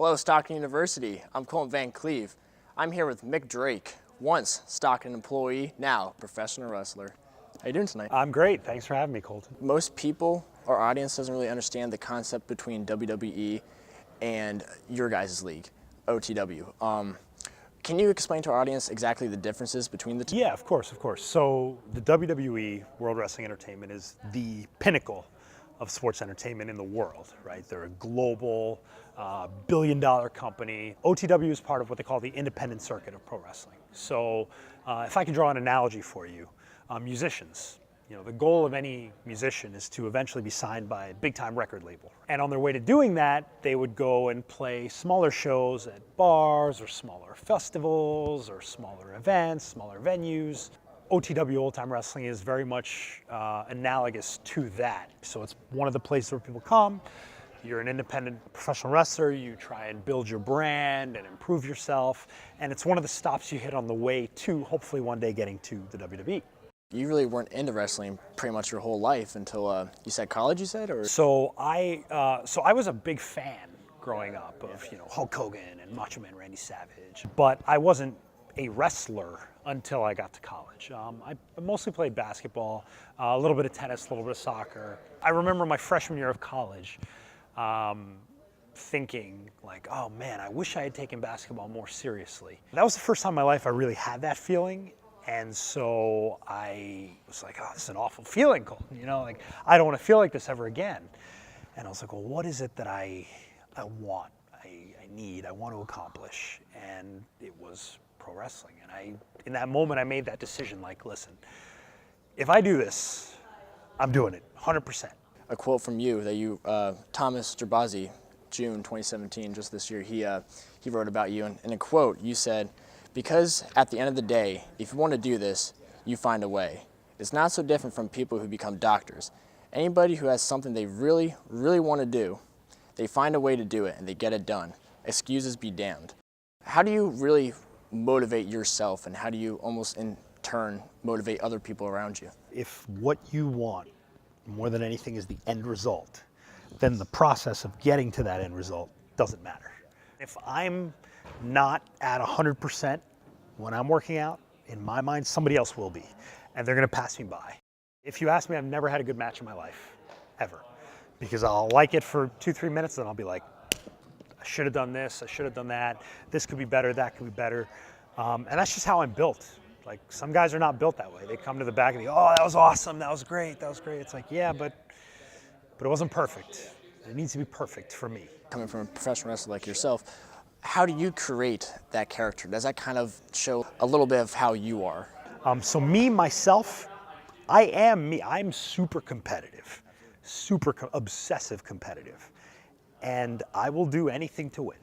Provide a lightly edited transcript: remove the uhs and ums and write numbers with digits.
Hello, Stockton University. I'm Colton Van Cleave. I'm here with Mik Drake, once Stockton employee, now professional wrestler. How you doing tonight? I'm great. Thanks for having me, Colton. Most people, our audience, doesn't really understand the concept between WWE and your guys' league, OTW. Can you explain to our audience exactly the differences between the two? Yeah, of course. So the WWE, World Wrestling Entertainment, is the pinnacle of sports entertainment in the world, right? They're a global, billion-dollar company. OTW is part of what they call the independent circuit of pro wrestling. So if I can draw an analogy for you, musicians. You know, the goal of any musician is to eventually be signed by a big-time record label. And on their way to doing that, they would go and play smaller shows at bars or smaller festivals or smaller events, smaller venues. OTW, Old Time Wrestling, is very much analogous to that. So it's one of the places where people come. You're an independent professional wrestler, you try and build your brand and improve yourself, and it's one of the stops you hit on the way to hopefully one day getting to the WWE. You really weren't into wrestling pretty much your whole life until you said college, you said? Or? So I was a big fan growing up of Hulk Hogan and Macho Man Randy Savage, but I wasn't a wrestler until I got to college. I mostly played basketball, a little bit of tennis, a little bit of soccer. I remember my freshman year of college thinking like, oh man, I wish I had taken basketball more seriously. That was the first time in my life I really had that feeling. And so I was like, oh, this is an awful feeling, Colton. Like, I don't want to feel like this ever again. And I was like, well, what is it that I want, I need, I want to accomplish? And it was pro wrestling. And in that moment, I made that decision, like, listen, if I do this, I'm doing it, 100%. A quote from you that you, Thomas Gerbazi, June 2017, just this year, he wrote about you. And in a quote, you said, because at the end of the day, if you want to do this, you find a way. It's not so different from people who become doctors. Anybody who has something they really, really want to do, they find a way to do it and they get it done. Excuses be damned. How do you really motivate yourself, and how do you almost in turn motivate other people around you? If what you want more than anything is the end result, then the process of getting to that end result doesn't matter. If I'm not at 100% when I'm working out, in my mind, somebody else will be, and they're gonna pass me by. If you ask me, I've never had a good match in my life, ever. Because I'll like it for 2-3 minutes, then I'll be like, I should have done this, I should have done that, this could be better, that could be better. And that's just how I'm built. Like, some guys are not built that way. They come to the back and they go, oh, that was awesome, that was great, that was great. It's like, yeah, but it wasn't perfect. It needs to be perfect for me. Coming from a professional wrestler like yourself, how do you create that character? Does that kind of show a little bit of how you are? So me, myself, I am me. I'm super competitive, obsessive competitive. And I will do anything to win.